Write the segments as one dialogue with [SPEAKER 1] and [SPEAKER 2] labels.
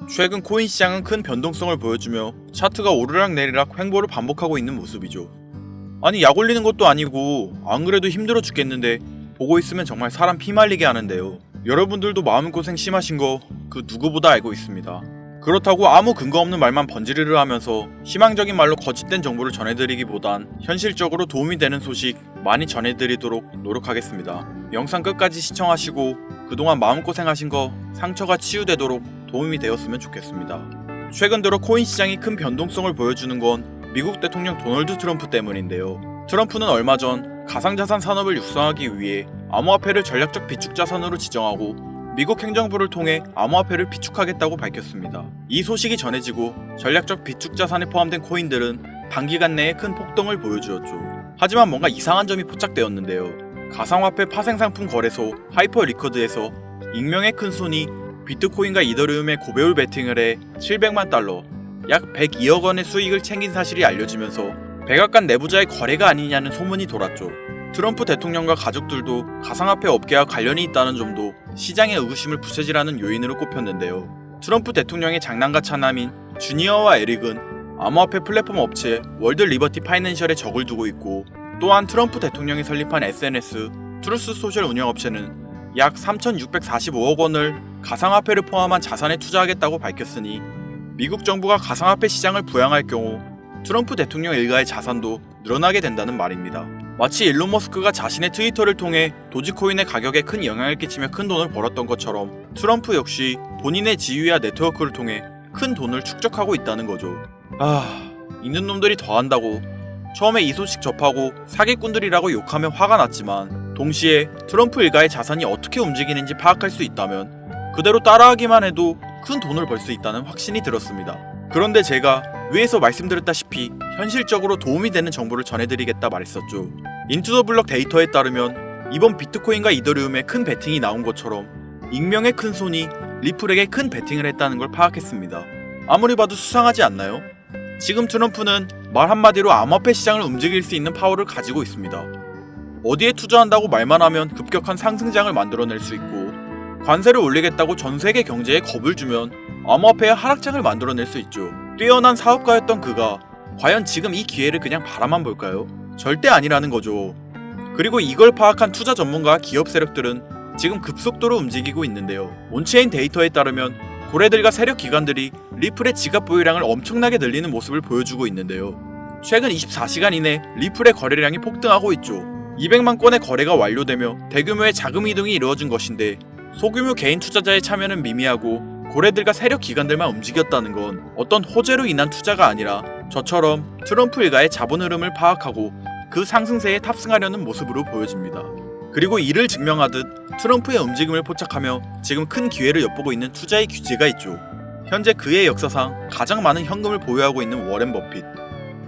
[SPEAKER 1] 최근 코인 시장은 큰 변동성을 보여주며 차트가 오르락내리락 횡보를 반복하고 있는 모습이죠. 아니 약 올리는 것도 아니고 안 그래도 힘들어 죽겠는데 보고 있으면 정말 사람 피말리게 하는데요. 여러분들도 마음고생 심하신 거 그 누구보다 알고 있습니다. 그렇다고 아무 근거 없는 말만 번지르르 하면서 희망적인 말로 거짓된 정보를 전해드리기보단 현실적으로 도움이 되는 소식 많이 전해드리도록 노력하겠습니다. 영상 끝까지 시청하시고 그동안 마음고생하신 거 상처가 치유되도록 도움이 되었으면 좋겠습니다. 최근 들어 코인 시장이 큰 변동성을 보여주는 건 미국 대통령 도널드 트럼프 때문인데요. 트럼프는 얼마 전 가상자산 산업을 육성하기 위해 암호화폐를 전략적 비축자산으로 지정하고 미국 행정부를 통해 암호화폐를 비축하겠다고 밝혔습니다. 이 소식이 전해지고 전략적 비축자산에 포함된 코인들은 단기간 내에 큰 폭등을 보여주었죠. 하지만 뭔가 이상한 점이 포착되었는데요. 가상화폐 파생상품 거래소 하이퍼리커드에서 익명의 큰 손이 비트코인과 이더리움에 고배율 베팅을 해 700만 달러, 약 102억 원의 수익을 챙긴 사실이 알려지면서 백악관 내부자의 거래가 아니냐는 소문이 돌았죠. 트럼프 대통령과 가족들도 가상화폐 업계와 관련이 있다는 점도 시장의 의구심을 부채질하는 요인으로 꼽혔는데요. 트럼프 대통령의 장남과 차남인 주니어와 에릭은 암호화폐 플랫폼 업체 월드 리버티 파이낸셜에 적을 두고 있고, 또한 트럼프 대통령이 설립한 SNS 트루스 소셜 운영업체는 약 3,645억 원을 가상화폐를 포함한 자산에 투자하겠다고 밝혔으니 미국 정부가 가상화폐 시장을 부양할 경우 트럼프 대통령 일가의 자산도 늘어나게 된다는 말입니다. 마치 일론 머스크가 자신의 트위터를 통해 도지코인의 가격에 큰 영향을 끼치며 큰 돈을 벌었던 것처럼 트럼프 역시 본인의 지위와 네트워크를 통해 큰 돈을 축적하고 있다는 거죠. 있는 놈들이 더한다고 처음에 이 소식 접하고 사기꾼들이라고 욕하며 화가 났지만, 동시에 트럼프 일가의 자산이 어떻게 움직이는지 파악할 수 있다면 그대로 따라하기만 해도 큰 돈을 벌 수 있다는 확신이 들었습니다. 그런데 제가 위에서 말씀드렸다시피 현실적으로 도움이 되는 정보를 전해드리겠다 말했었죠. 인투더블럭 데이터에 따르면 이번 비트코인과 이더리움에 큰 베팅이 나온 것처럼 익명의 큰 손이 리플에게 큰 베팅을 했다는 걸 파악했습니다. 아무리 봐도 수상하지 않나요? 지금 트럼프는 말 한마디로 암호화폐 시장을 움직일 수 있는 파워를 가지고 있습니다. 어디에 투자한다고 말만 하면 급격한 상승장을 만들어낼 수 있고, 관세를 올리겠다고 전 세계 경제에 겁을 주면 암호화폐의 하락장을 만들어낼 수 있죠. 뛰어난 사업가였던 그가 과연 지금 이 기회를 그냥 바라만 볼까요? 절대 아니라는 거죠. 그리고 이걸 파악한 투자 전문가와 기업 세력들은 지금 급속도로 움직이고 있는데요. 온체인 데이터에 따르면 고래들과 세력 기관들이 리플의 지갑 보유량을 엄청나게 늘리는 모습을 보여주고 있는데요. 최근 24시간 이내 리플의 거래량이 폭등하고 있죠. 200만 건의 거래가 완료되며 대규모의 자금 이동이 이루어진 것인데, 소규모 개인 투자자의 참여는 미미하고 고래들과 세력 기관들만 움직였다는 건 어떤 호재로 인한 투자가 아니라 저처럼 트럼프 일가의 자본 흐름을 파악하고 그 상승세에 탑승하려는 모습으로 보여집니다. 그리고 이를 증명하듯 트럼프의 움직임을 포착하며 지금 큰 기회를 엿보고 있는 투자의 규제가 있죠. 현재 그의 역사상 가장 많은 현금을 보유하고 있는 워렌 버핏,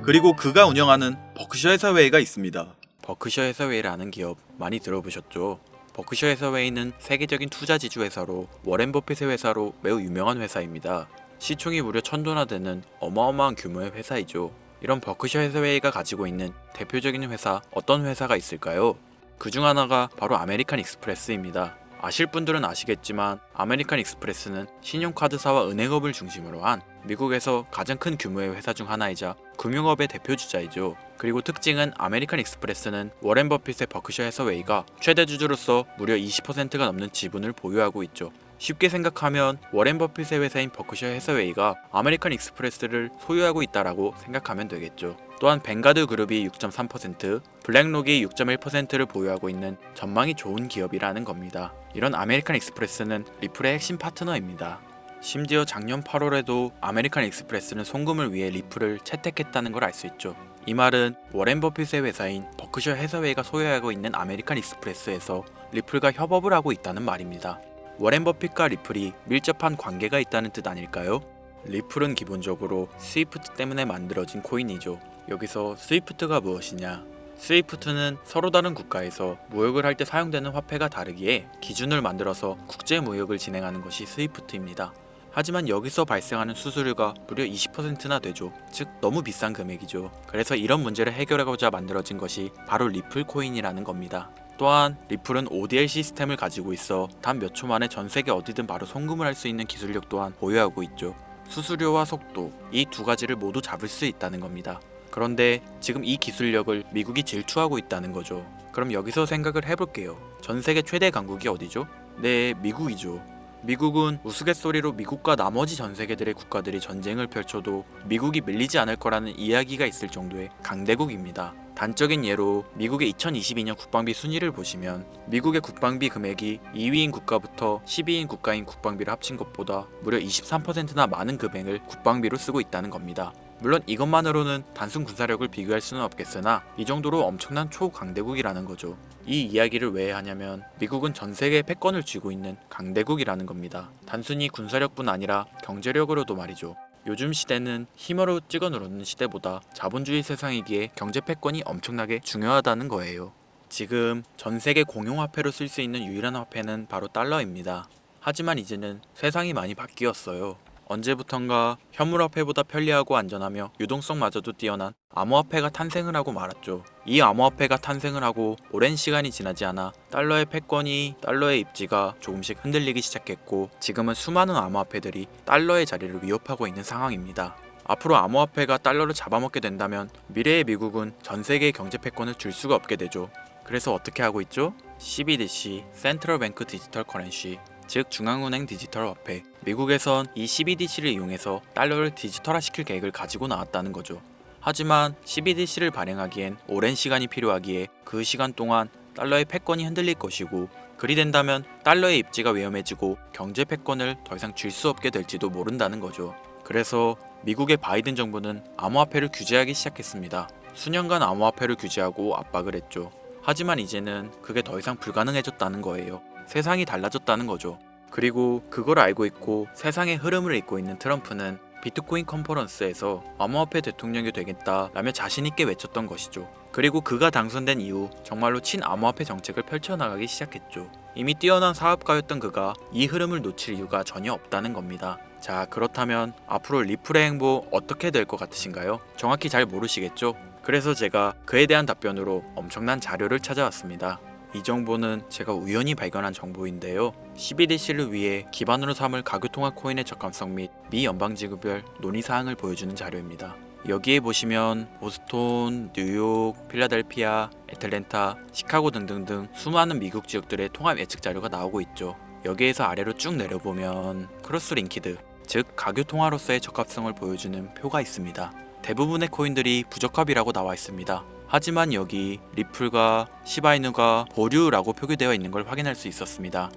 [SPEAKER 1] 그리고 그가 운영하는 버크셔 해서웨이가 있습니다. 버크셔 해서웨이라는 기업 많이 들어보셨죠? 버크셔 해서웨이는 세계적인 투자 지주 회사로 워렌 버핏의 회사로 매우 유명한 회사입니다. 시총이 무려 1000조나 되는 어마어마한 규모의 회사이죠. 이런 버크셔 해서웨이가 가지고 있는 대표적인 회사, 어떤 회사가 있을까요? 그중 하나가 바로 아메리칸 익스프레스입니다. 아실 분들은 아시겠지만 아메리칸 익스프레스는 신용카드사와 은행업을 중심으로 한 미국에서 가장 큰 규모의 회사 중 하나이자 금융업의 대표 주자이죠. 그리고 특징은 아메리칸 익스프레스는 워렌 버핏의 버크셔 해서웨이가 최대 주주로서 무려 20%가 넘는 지분을 보유하고 있죠. 쉽게 생각하면 워렌 버핏의 회사인 버크셔 해서웨이가 아메리칸 익스프레스를 소유하고 있다라고 생각하면 되겠죠. 또한 뱅가드 그룹이 6.3%, 블랙록이 6.1%를 보유하고 있는 전망이 좋은 기업이라는 겁니다. 이런 아메리칸 익스프레스는 리플의 핵심 파트너입니다. 심지어 작년 8월에도 아메리칸 익스프레스는 송금을 위해 리플을 채택했다는 걸 알 수 있죠. 이 말은 워렌 버핏의 회사인 버크셔 해서웨이가 소유하고 있는 아메리칸 익스프레스에서 리플과 협업을 하고 있다는 말입니다. 워렌 버핏과 리플이 밀접한 관계가 있다는 뜻 아닐까요? 리플은 기본적으로 스위프트 때문에 만들어진 코인이죠. 여기서 스위프트가 무엇이냐? 스위프트는 서로 다른 국가에서 무역을 할 때 사용되는 화폐가 다르기에 기준을 만들어서 국제 무역을 진행하는 것이 스위프트입니다. 하지만 여기서 발생하는 수수료가 무려 20%나 되죠. 즉 너무 비싼 금액이죠. 그래서 이런 문제를 해결하고자 만들어진 것이 바로 리플 코인이라는 겁니다. 또한 리플은 ODL 시스템을 가지고 있어 단 몇 초 만에 전 세계 어디든 바로 송금을 할 수 있는 기술력 또한 보유하고 있죠. 수수료와 속도, 이 두 가지를 모두 잡을 수 있다는 겁니다. 그런데 지금 이 기술력을 미국이 질투하고 있다는 거죠. 그럼 여기서 생각을 해볼게요. 전 세계 최대 강국이 어디죠? 네, 미국이죠. 미국은 우스갯소리로 미국과 나머지 전 세계들의 국가들이 전쟁을 펼쳐도 미국이 밀리지 않을 거라는 이야기가 있을 정도의 강대국입니다. 단적인 예로 미국의 2022년 국방비 순위를 보시면 미국의 국방비 금액이 2위인 국가부터 10위인 국가인 국방비를 합친 것보다 무려 23%나 많은 금액을 국방비로 쓰고 있다는 겁니다. 물론 이것만으로는 단순 군사력을 비교할 수는 없겠으나 이 정도로 엄청난 초강대국이라는 거죠. 이 이야기를 왜 하냐면 미국은 전 세계의 패권을 쥐고 있는 강대국이라는 겁니다. 단순히 군사력뿐 아니라 경제력으로도 말이죠. 요즘 시대는 힘으로 찍어 누르는 시대보다 자본주의 세상이기에 경제 패권이 엄청나게 중요하다는 거예요. 지금 전 세계 공용화폐로 쓸 수 있는 유일한 화폐는 바로 달러입니다. 하지만 이제는 세상이 많이 바뀌었어요. 언제부턴가 현물화폐보다 편리하고 안전하며 유동성마저도 뛰어난 암호화폐가 탄생을 하고 말았죠. 이 암호화폐가 탄생을 하고 오랜 시간이 지나지 않아 달러의 패권이, 달러의 입지가 조금씩 흔들리기 시작했고 지금은 수많은 암호화폐들이 달러의 자리를 위협하고 있는 상황입니다. 앞으로 암호화폐가 달러를 잡아먹게 된다면 미래의 미국은 전 세계의 경제 패권을 줄 수가 없게 되죠. 그래서 어떻게 하고 있죠? CBDC, 센트럴 뱅크 디지털 커런시, 즉 중앙은행 디지털 화폐. 미국에선 이 CBDC를 이용해서 달러를 디지털화시킬 계획을 가지고 나왔다는 거죠. 하지만 CBDC를 발행하기엔 오랜 시간이 필요하기에 그 시간 동안 달러의 패권이 흔들릴 것이고 그리 된다면 달러의 입지가 위험해지고 경제 패권을 더 이상 줄 수 없게 될지도 모른다는 거죠. 그래서 미국의 바이든 정부는 암호화폐를 규제하기 시작했습니다. 수년간 암호화폐를 규제하고 압박을 했죠. 하지만 이제는 그게 더 이상 불가능해졌다는 거예요. 세상이 달라졌다는 거죠. 그리고 그걸 알고 있고 세상의 흐름을 읽고 있는 트럼프는 비트코인 컨퍼런스에서 암호화폐 대통령이 되겠다라며 자신있게 외쳤던 것이죠. 그리고 그가 당선된 이후 정말로 친암호화폐 정책을 펼쳐나가기 시작했죠. 이미 뛰어난 사업가였던 그가 이 흐름을 놓칠 이유가 전혀 없다는 겁니다. 자, 그렇다면 앞으로 리플의 행보 어떻게 될 것 같으신가요? 정확히 잘 모르시겠죠? 그래서 제가 그에 대한 답변으로 엄청난 자료를 찾아왔습니다. 이 정보는 제가 우연히 발견한 정보인데요. CBDC를 위해 기반으로 삼을 가교통화 코인의 적합성 및 미 연방지구별 논의사항을 보여주는 자료입니다. 여기에 보시면 보스톤, 뉴욕, 필라델피아, 애틀랜타, 시카고 등등등 수많은 미국 지역들의 통합 예측 자료가 나오고 있죠. 여기에서 아래로 쭉 내려보면 크로스링키드, 즉 가교통화로서의 적합성을 보여주는 표가 있습니다. 대부분의 코인들이 부적합이라고 나와 있습니다. 하지만 여기 리플과 시바이누가 보류라고 표기되어 있는 걸 확인할 수 있었습니다.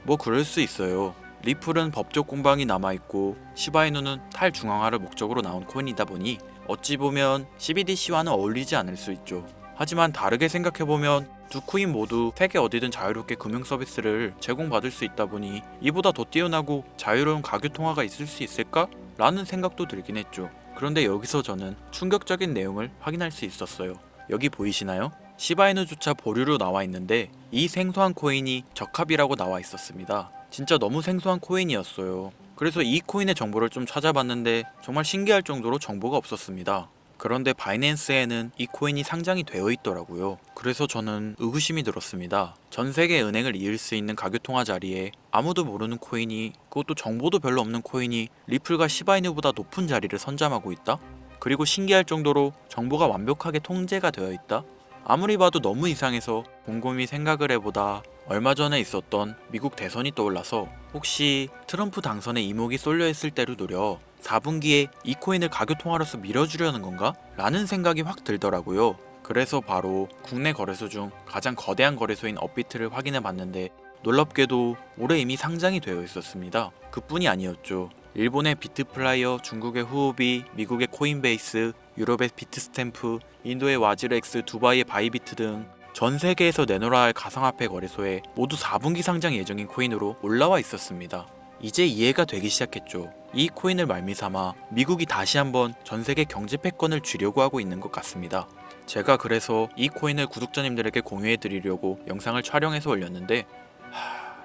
[SPEAKER 1] 뭐 그럴 수 있어요. 리플은 법적 공방이 남아있고 시바이누는 탈중앙화를 목적으로 나온 코인이다 보니 어찌 보면 CBDC와는 어울리지 않을 수 있죠. 하지만 다르게 생각해보면 두 코인 모두 세계 어디든 자유롭게 금융 서비스를 제공받을 수 있다 보니 이보다 더 뛰어나고 자유로운 가교통화가 있을 수 있을까? 라는 생각도 들긴 했죠. 그런데 여기서 저는 충격적인 내용을 확인할 수 있었어요. 여기 보이시나요? 시바이누조차 보류로 나와 있는데 이 생소한 코인이 적합이라고 나와 있었습니다. 진짜 너무 생소한 코인이었어요. 그래서 이 코인의 정보를 좀 찾아봤는데 정말 신기할 정도로 정보가 없었습니다. 그런데 바이낸스에는 이 코인이 상장이 되어 있더라고요. 그래서 저는 의구심이 들었습니다. 전 세계 은행을 이을 수 있는 가교통화 자리에 아무도 모르는 코인이, 그것도 정보도 별로 없는 코인이 리플과 시바이누보다 높은 자리를 선점하고 있다? 그리고 신기할 정도로 정보가 완벽하게 통제가 되어 있다? 아무리 봐도 너무 이상해서 곰곰이 생각을 해보다 얼마 전에 있었던 미국 대선이 떠올라서 혹시 트럼프 당선에 이목이 쏠려 있을 때를 노려 4분기에 이 코인을 가교통화로서 밀어주려는 건가? 라는 생각이 확 들더라고요. 그래서 바로 국내 거래소 중 가장 거대한 거래소인 업비트를 확인해 봤는데 놀랍게도 올해 이미 상장이 되어 있었습니다. 그뿐이 아니었죠. 일본의 비트플라이어, 중국의 후오비, 미국의 코인베이스, 유럽의 비트스탬프, 인도의 와즈렉스, 두바이의 바이비트 등 전 세계에서 내놓아야 할 가상화폐 거래소에 모두 4분기 상장 예정인 코인으로 올라와 있었습니다. 이제 이해가 되기 시작했죠. 이 코인을 말미삼아 미국이 다시 한번 전 세계 경제 패권을 쥐려고 하고 있는 것 같습니다. 제가 그래서 이 코인을 구독자님들에게 공유해 드리려고 영상을 촬영해서 올렸는데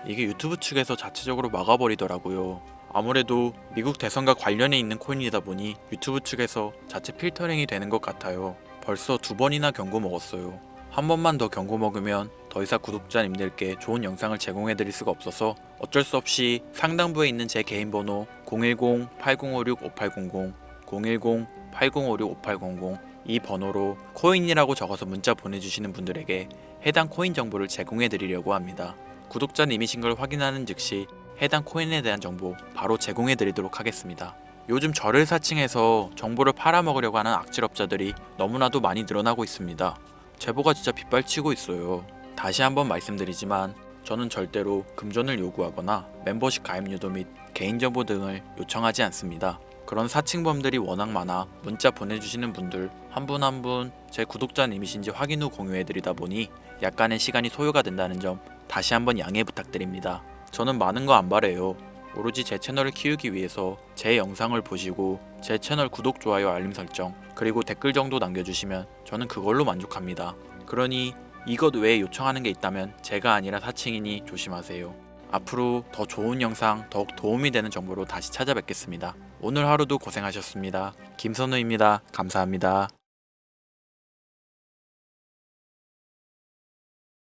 [SPEAKER 1] 이게 유튜브 측에서 자체적으로 막아버리더라고요. 아무래도 미국 대선과 관련해 있는 코인이다 보니 유튜브 측에서 자체 필터링이 되는 것 같아요. 벌써 2번이나 경고 먹었어요. 한 번만 더 경고 먹으면 더 이상 구독자님들께 좋은 영상을 제공해드릴 수가 없어서 어쩔 수 없이 상단부에 있는 제 개인 번호 010-8056-5800, 010-8056-5800 이 번호로 코인이라고 적어서 문자 보내주시는 분들에게 해당 코인 정보를 제공해드리려고 합니다. 구독자님이신 걸 확인하는 즉시 해당 코인에 대한 정보 바로 제공해드리도록 하겠습니다. 요즘 저를 사칭해서 정보를 팔아먹으려고 하는 악질업자들이 너무나도 많이 늘어나고 있습니다. 제보가 진짜 빗발치고 있어요. 다시 한번 말씀드리지만 저는 절대로 금전을 요구하거나 멤버십 가입 유도 및 개인정보 등을 요청하지 않습니다. 그런 사칭범들이 워낙 많아 문자 보내주시는 분들 한 분 한 분 제 구독자님이신지 확인 후 공유해드리다 보니 약간의 시간이 소요가 된다는 점 다시 한번 양해 부탁드립니다. 저는 많은 거 안 바래요. 오로지 제 채널을 키우기 위해서 제 영상을 보시고 제 채널 구독, 좋아요, 알림 설정 그리고 댓글 정도 남겨주시면 저는 그걸로 만족합니다. 그러니 이것 외에 요청하는 게 있다면 제가 아니라 사칭이니 조심하세요. 앞으로 더 좋은 영상, 더욱 도움이 되는 정보로 다시 찾아뵙겠습니다. 오늘 하루도 고생하셨습니다. 김선우입니다. 감사합니다.